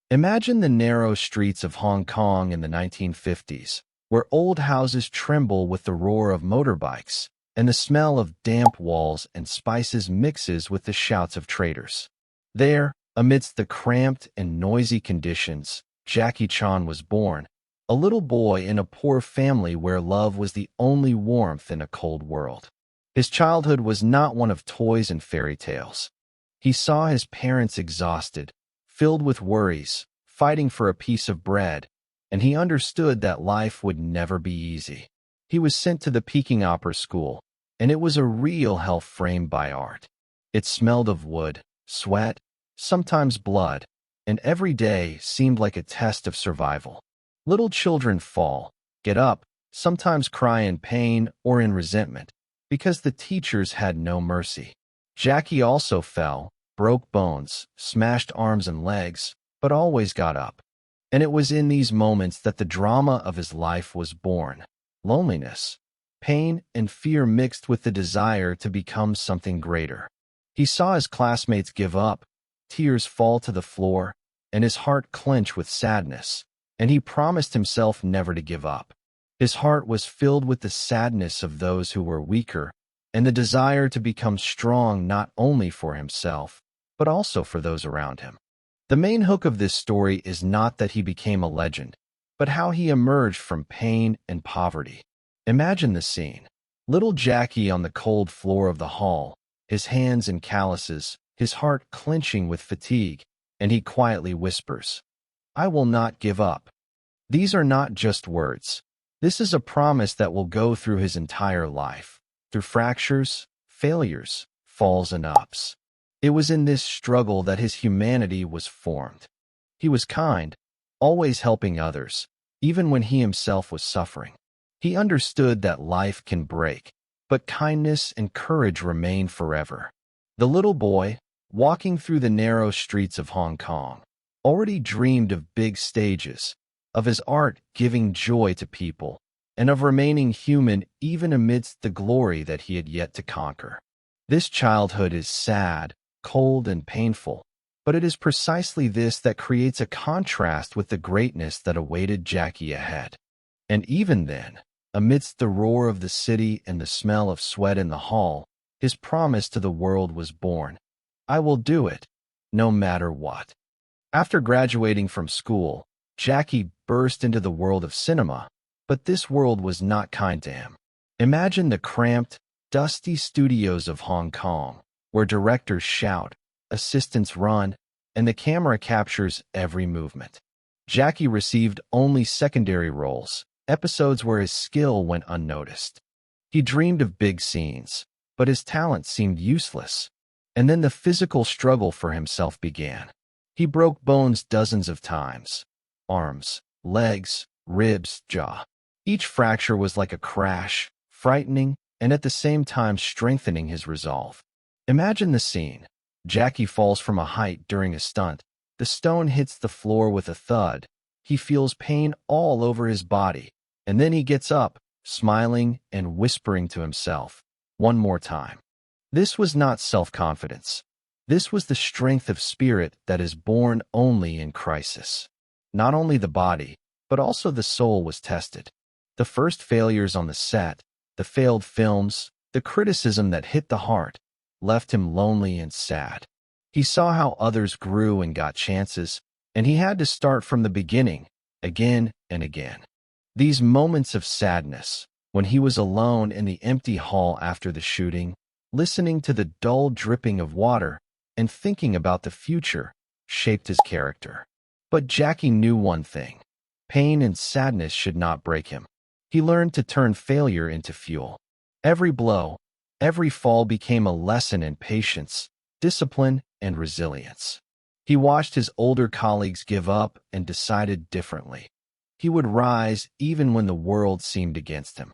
Imagine the narrow streets of Hong Kong in the 1950s, where old houses tremble with the roar of motorbikes, and the smell of damp walls and spices mixes with the shouts of traders. There, amidst the cramped and noisy conditions, Jackie Chan was born, a little boy in a poor family where love was the only warmth in a cold world. His childhood was not one of toys and fairy tales. He saw his parents exhausted, filled with worries, fighting for a piece of bread, and he understood that life would never be easy. He was sent to the Peking Opera School, and it was a real hell framed by art. It smelled of wood, sweat, sometimes blood, and every day seemed like a test of survival. Little children fall, get up, sometimes cry in pain or in resentment, because the teachers had no mercy. Jackie also fell, broke bones, smashed arms and legs, but always got up. And it was in these moments that the drama of his life was born. Loneliness, pain, and fear mixed with the desire to become something greater. He saw his classmates give up, tears fall to the floor, and his heart clench with sadness, and he promised himself never to give up. His heart was filled with the sadness of those who were weaker, and the desire to become strong not only for himself, but also for those around him. The main hook of this story is not that he became a legend, but how he emerged from pain and poverty. Imagine the scene. Little Jackie on the cold floor of the hall, his hands in calluses, his heart clenching with fatigue, and he quietly whispers, "I will not give up." These are not just words. This is a promise that will go through his entire life, through fractures, failures, falls, and ups. It was in this struggle that his humanity was formed. He was kind, always helping others, even when he himself was suffering. He understood that life can break, but kindness and courage remain forever. The little boy, walking through the narrow streets of Hong Kong, already dreamed of big stages, of his art giving joy to people, and of remaining human even amidst the glory that he had yet to conquer. This childhood is sad, cold, and painful, but it is precisely this that creates a contrast with the greatness that awaited Jackie ahead. And even then, amidst the roar of the city and the smell of sweat in the hall, his promise to the world was born. "I will do it, no matter what." After graduating from school, Jackie burst into the world of cinema, but this world was not kind to him. Imagine the cramped, dusty studios of Hong Kong, where directors shout, assistants run, and the camera captures every movement. Jackie received only secondary roles, episodes where his skill went unnoticed. He dreamed of big scenes, but his talent seemed useless. And then the physical struggle for himself began. He broke bones dozens of times. Arms, legs, ribs, jaw. Each fracture was like a crash, frightening, and at the same time strengthening his resolve. Imagine the scene. Jackie falls from a height during a stunt. The stone hits the floor with a thud. He feels pain all over his body, and then he gets up, smiling and whispering to himself, "One more time." This was not self-confidence. This was the strength of spirit that is born only in crisis. Not only the body, but also the soul was tested. The first failures on the set, the failed films, the criticism that hit the heart, left him lonely and sad. He saw how others grew and got chances, and he had to start from the beginning, again and again. These moments of sadness, when he was alone in the empty hall after the shooting, listening to the dull dripping of water and thinking about the future, shaped his character. But Jackie knew one thing. Pain and sadness should not break him. He learned to turn failure into fuel. Every blow, every fall became a lesson in patience, discipline, and resilience. He watched his older colleagues give up and decided differently. He would rise even when the world seemed against him.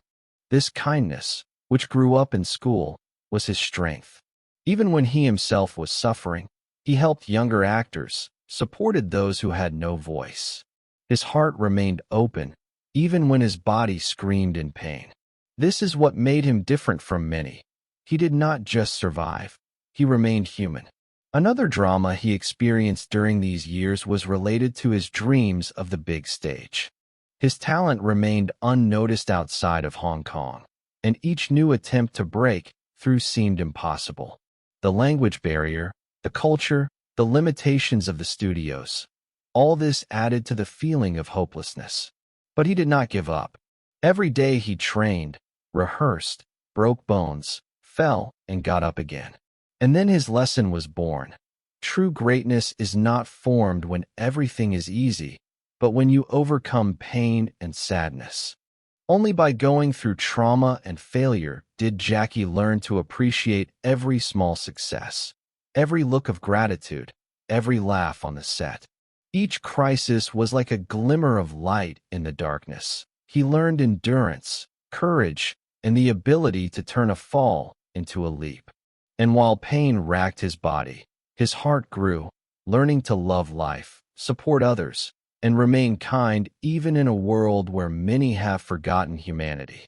This kindness, which grew up in school, was his strength. Even when he himself was suffering, he helped younger actors, supported those who had no voice. His heart remained open, even when his body screamed in pain. This is what made him different from many. He did not just survive. He remained human. Another drama he experienced during these years was related to his dreams of the big stage. His talent remained unnoticed outside of Hong Kong, and each new attempt to break through seemed impossible. The language barrier, the culture, the limitations of the studios, all this added to the feeling of hopelessness. But he did not give up. Every day he trained, rehearsed, broke bones, fell, and got up again. And then his lesson was born. True greatness is not formed when everything is easy, but when you overcome pain and sadness. Only by going through trauma and failure did Jackie learn to appreciate every small success, every look of gratitude, every laugh on the set. Each crisis was like a glimmer of light in the darkness. He learned endurance, courage, and the ability to turn a fall into a leap. And while pain racked his body, his heart grew, learning to love life, support others, and remain kind even in a world where many have forgotten humanity.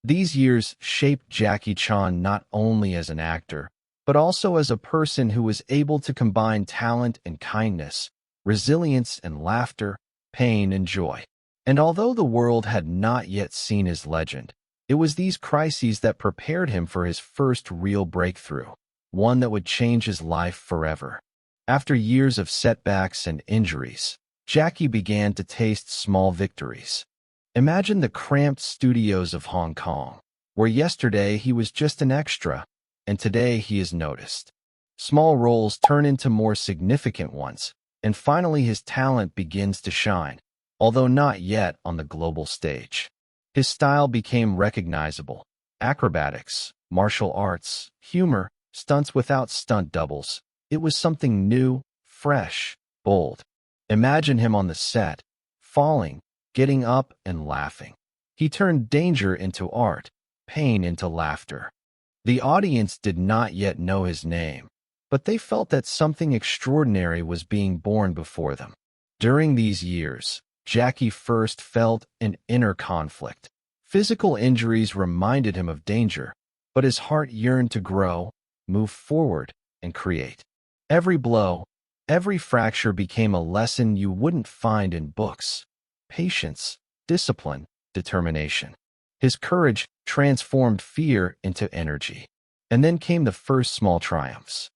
These years shaped Jackie Chan not only as an actor, but also as a person who was able to combine talent and kindness, resilience and laughter, pain and joy. And although the world had not yet seen his legend, it was these crises that prepared him for his first real breakthrough, one that would change his life forever. After years of setbacks and injuries, Jackie began to taste small victories. Imagine the cramped studios of Hong Kong, where yesterday he was just an extra, and today he is noticed. Small roles turn into more significant ones, and finally his talent begins to shine, although not yet on the global stage. His style became recognizable: acrobatics, martial arts, humor, stunts without stunt doubles. It was something new, fresh, bold. Imagine him on the set, falling, getting up, and laughing. He turned danger into art, pain into laughter. The audience did not yet know his name, but they felt that something extraordinary was being born before them. During these years, Jackie first felt an inner conflict. Physical injuries reminded him of danger, but his heart yearned to grow, move forward, and create. Every blow, every fracture became a lesson you wouldn't find in books. Patience, discipline, determination. His courage transformed fear into energy. And then came the first small triumphs.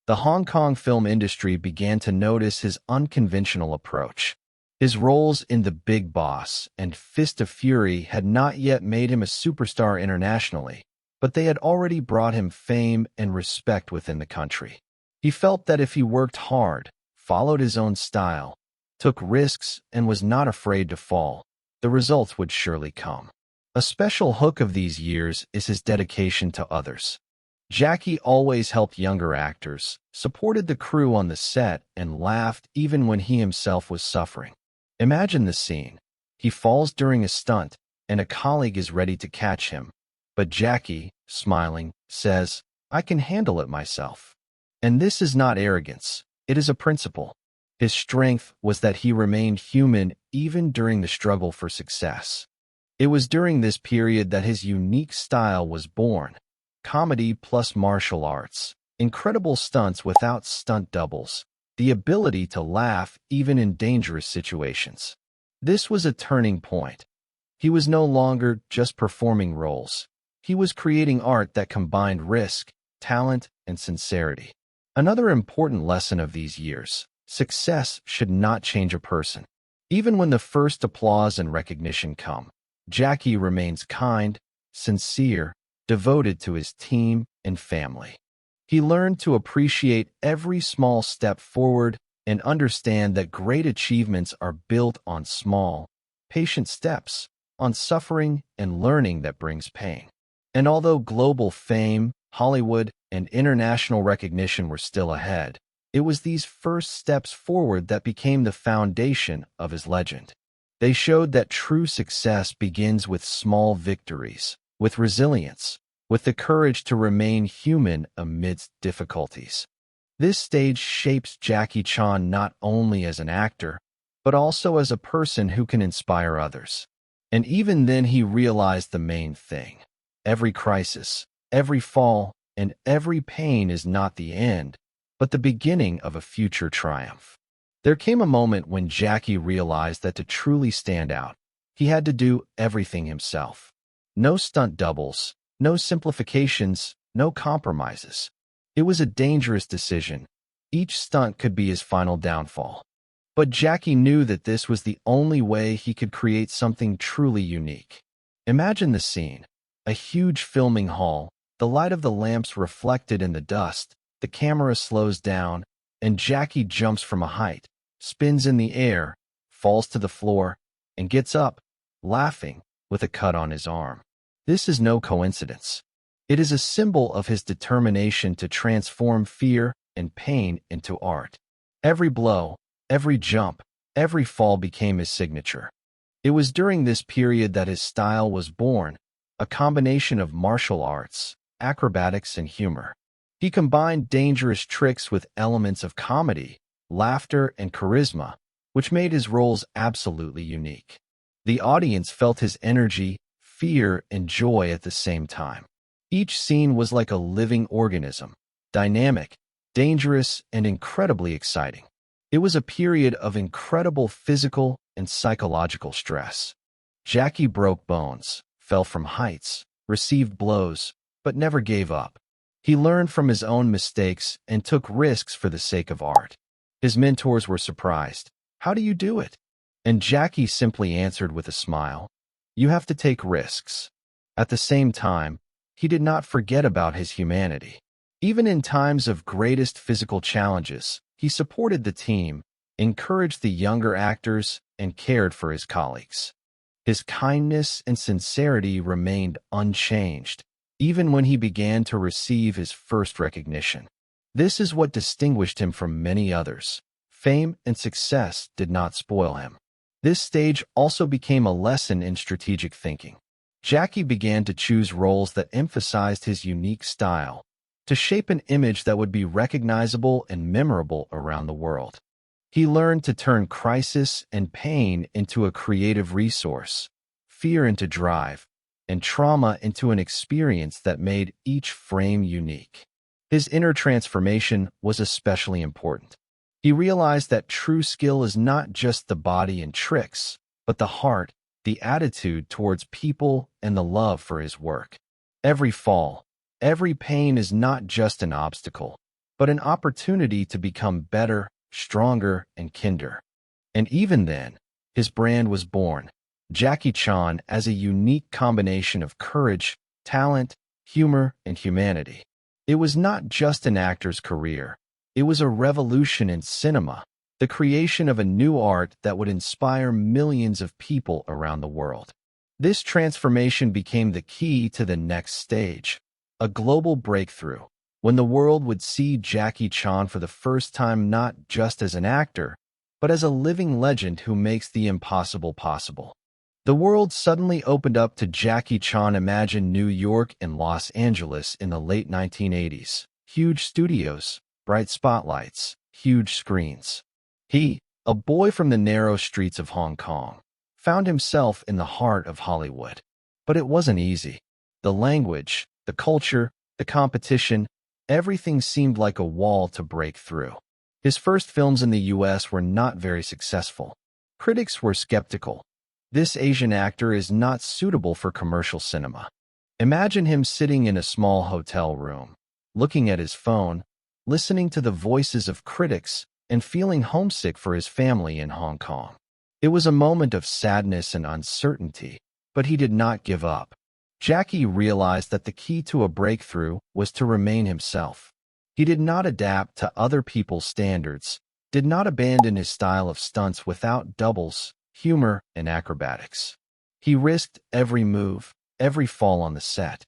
The Hong Kong film industry began to notice his unconventional approach. His roles in The Big Boss and Fist of Fury had not yet made him a superstar internationally, but they had already brought him fame and respect within the country. He felt that if he worked hard, followed his own style, took risks, and was not afraid to fall, the results would surely come. A special hook of these years is his dedication to others. Jackie always helped younger actors, supported the crew on the set, and laughed even when he himself was suffering. Imagine the scene. He falls during a stunt, and a colleague is ready to catch him. But Jackie, smiling, says, "I can handle it myself." And this is not arrogance, it is a principle. His strength was that he remained human even during the struggle for success. It was during this period that his unique style was born. Comedy plus martial arts, incredible stunts without stunt doubles, the ability to laugh even in dangerous situations. This was a turning point. He was no longer just performing roles. He was creating art that combined risk, talent, and sincerity. Another important lesson of these years: success should not change a person. Even when the first applause and recognition come, Jackie remains kind, sincere, devoted to his team and family. He learned to appreciate every small step forward and understand that great achievements are built on small, patient steps, on suffering and learning that brings pain. And although global fame, Hollywood, and international recognition were still ahead, it was these first steps forward that became the foundation of his legend. They showed that true success begins with small victories, with resilience, with the courage to remain human amidst difficulties. This stage shapes Jackie Chan not only as an actor, but also as a person who can inspire others. And even then he realized the main thing. Every crisis, every fall, and every pain is not the end, but the beginning of a future triumph. There came a moment when Jackie realized that to truly stand out, he had to do everything himself. No stunt doubles, no simplifications, no compromises. It was a dangerous decision. Each stunt could be his final downfall. But Jackie knew that this was the only way he could create something truly unique. Imagine the scene. A huge filming hall, the light of the lamps reflected in the dust, the camera slows down, and Jackie jumps from a height, spins in the air, falls to the floor, and gets up, laughing, with a cut on his arm. This is no coincidence. It is a symbol of his determination to transform fear and pain into art. Every blow, every jump, every fall became his signature. It was during this period that his style was born, a combination of martial arts, acrobatics, and humor. He combined dangerous tricks with elements of comedy, laughter, and charisma, which made his roles absolutely unique. The audience felt his energy, fear, and joy at the same time. Each scene was like a living organism, dynamic, dangerous, and incredibly exciting. It was a period of incredible physical and psychological stress. Jackie broke bones, fell from heights, received blows, but never gave up. He learned from his own mistakes and took risks for the sake of art. His mentors were surprised. "How do you do it?" And Jackie simply answered with a smile, "You have to take risks." At the same time, he did not forget about his humanity. Even in times of greatest physical challenges, he supported the team, encouraged the younger actors, and cared for his colleagues. His kindness and sincerity remained unchanged, even when he began to receive his first recognition. This is what distinguished him from many others. Fame and success did not spoil him. This stage also became a lesson in strategic thinking. Jackie began to choose roles that emphasized his unique style, to shape an image that would be recognizable and memorable around the world. He learned to turn crisis and pain into a creative resource, fear into drive, and trauma into an experience that made each frame unique. His inner transformation was especially important. He realized that true skill is not just the body and tricks, but the heart, the attitude towards people, and the love for his work. Every fall, every pain is not just an obstacle, but an opportunity to become better, stronger, and kinder. And even then, his brand was born, Jackie Chan, as a unique combination of courage, talent, humor, and humanity. It was not just an actor's career. It was a revolution in cinema, the creation of a new art that would inspire millions of people around the world. This transformation became the key to the next stage, a global breakthrough, when the world would see Jackie Chan for the first time not just as an actor, but as a living legend who makes the impossible possible. The world suddenly opened up to Jackie Chan. Imagine New York and Los Angeles in the late 1980s. Huge studios, bright spotlights, huge screens. He, a boy from the narrow streets of Hong Kong, found himself in the heart of Hollywood. But it wasn't easy. The language, the culture, the competition, everything seemed like a wall to break through. His first films in the US were not very successful. Critics were skeptical. This Asian actor is not suitable for commercial cinema. Imagine him sitting in a small hotel room, looking at his phone, listening to the voices of critics, and feeling homesick for his family in Hong Kong. It was a moment of sadness and uncertainty, but he did not give up. Jackie realized that the key to a breakthrough was to remain himself. He did not adapt to other people's standards, did not abandon his style of stunts without doubles, humor, and acrobatics. He risked every move, every fall on the set.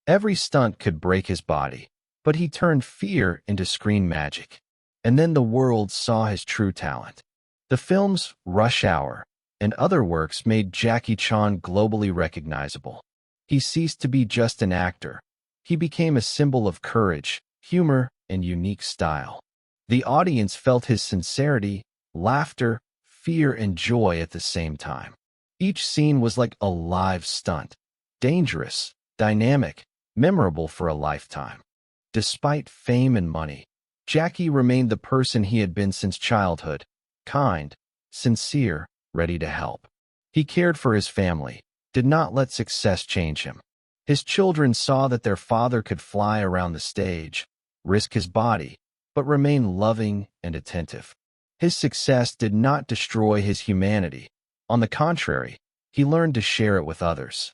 Every stunt could break his body, but he turned fear into screen magic. And then the world saw his true talent. The films Rush Hour and other works made Jackie Chan globally recognizable. He ceased to be just an actor. He became a symbol of courage, humor, and unique style. The audience felt his sincerity, laughter, fear, and joy at the same time. Each scene was like a live stunt, dangerous, dynamic, memorable for a lifetime. Despite fame and money, Jackie remained the person he had been since childhood, kind, sincere, ready to help. He cared for his family, did not let success change him. His children saw that their father could fly around the stage, risk his body, but remain loving and attentive. His success did not destroy his humanity. On the contrary, he learned to share it with others.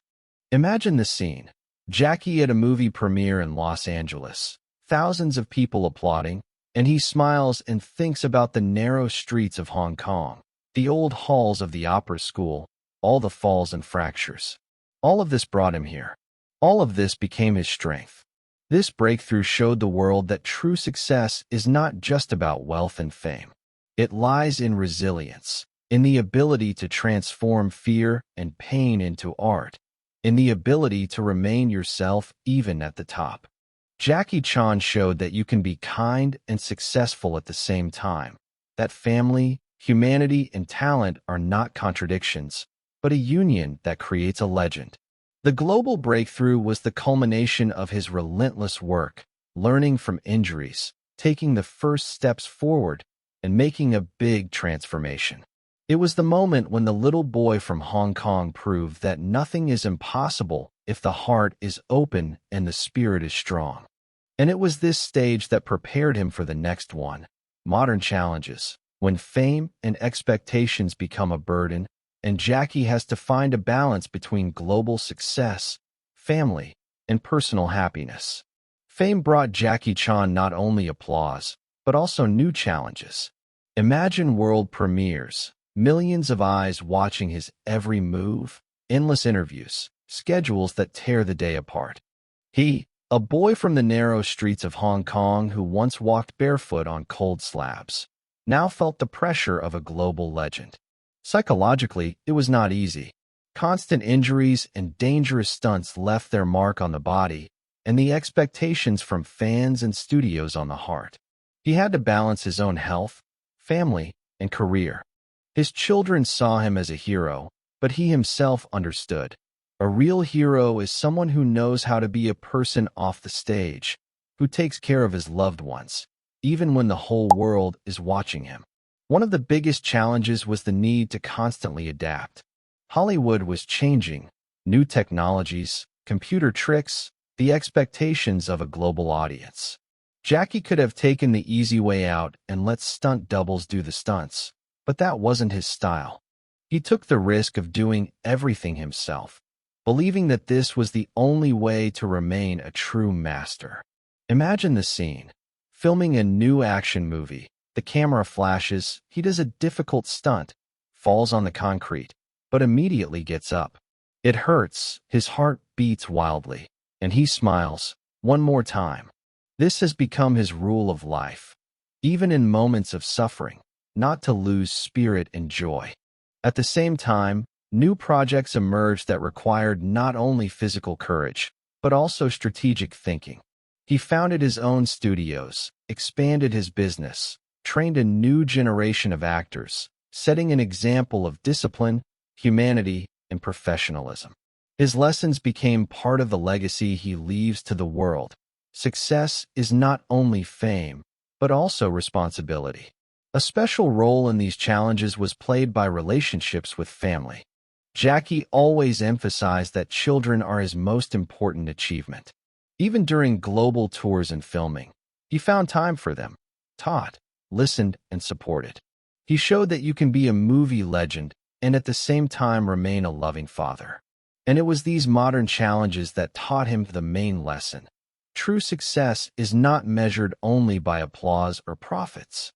Imagine the scene. Jackie at a movie premiere in Los Angeles. Thousands of people applauding, and he smiles and thinks about the narrow streets of Hong Kong, the old halls of the opera school, all the falls and fractures. All of this brought him here. All of this became his strength. This breakthrough showed the world that true success is not just about wealth and fame. It lies in resilience, in the ability to transform fear and pain into art, in the ability to remain yourself even at the top. Jackie Chan showed that you can be kind and successful at the same time, that family, humanity, and talent are not contradictions, but a union that creates a legend. The global breakthrough was the culmination of his relentless work, learning from injuries, taking the first steps forward, and making a big transformation. It was the moment when the little boy from Hong Kong proved that nothing is impossible if the heart is open and the spirit is strong. And it was this stage that prepared him for the next one, modern challenges, when fame and expectations become a burden, and Jackie has to find a balance between global success, family, and personal happiness. Fame brought Jackie Chan not only applause, but also new challenges. Imagine world premieres, millions of eyes watching his every move, endless interviews, schedules that tear the day apart. He, a boy from the narrow streets of Hong Kong who once walked barefoot on cold slabs, now felt the pressure of a global legend. Psychologically, it was not easy. Constant injuries and dangerous stunts left their mark on the body, and the expectations from fans and studios on the heart. He had to balance his own health, family, and career. His children saw him as a hero, but he himself understood. A real hero is someone who knows how to be a person off the stage, who takes care of his loved ones, even when the whole world is watching him. One of the biggest challenges was the need to constantly adapt. Hollywood was changing, new technologies, computer tricks, the expectations of a global audience. Jackie could have taken the easy way out and let stunt doubles do the stunts, but that wasn't his style. He took the risk of doing everything himself, believing that this was the only way to remain a true master. Imagine the scene. Filming a new action movie, the camera flashes, he does a difficult stunt, falls on the concrete, but immediately gets up. It hurts, his heart beats wildly, and he smiles, one more time. This has become his rule of life, even in moments of suffering, not to lose spirit and joy. At the same time, new projects emerged that required not only physical courage, but also strategic thinking. He founded his own studios, expanded his business, trained a new generation of actors, setting an example of discipline, humanity, and professionalism. His lessons became part of the legacy he leaves to the world. Success is not only fame, but also responsibility. A special role in these challenges was played by relationships with family. Jackie always emphasized that children are his most important achievement. Even during global tours and filming, he found time for them, taught, listened, and supported. He showed that you can be a movie legend and at the same time remain a loving father. And it was these modern challenges that taught him the main lesson. True success is not measured only by applause or profits.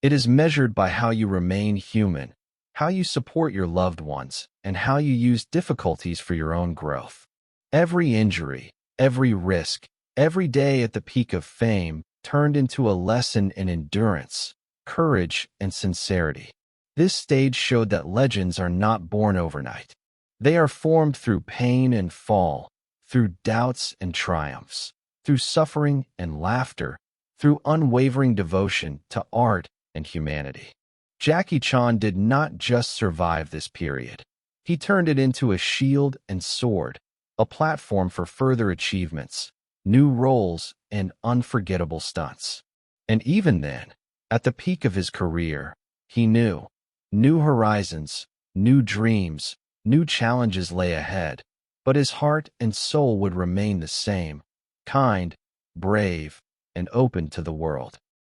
It is measured by how you remain human, how you support your loved ones, and how you use difficulties for your own growth. Every injury, every risk, every day at the peak of fame turned into a lesson in endurance, courage, and sincerity. This stage showed that legends are not born overnight. They are formed through pain and fall, through doubts and triumphs, through suffering and laughter, through unwavering devotion to art and humanity. Jackie Chan did not just survive this period. He turned it into a shield and sword, a platform for further achievements, new roles, and unforgettable stunts. And even then, at the peak of his career, he knew new horizons, new dreams, new challenges lay ahead, but his heart and soul would remain the same, kind, brave, and open to the world.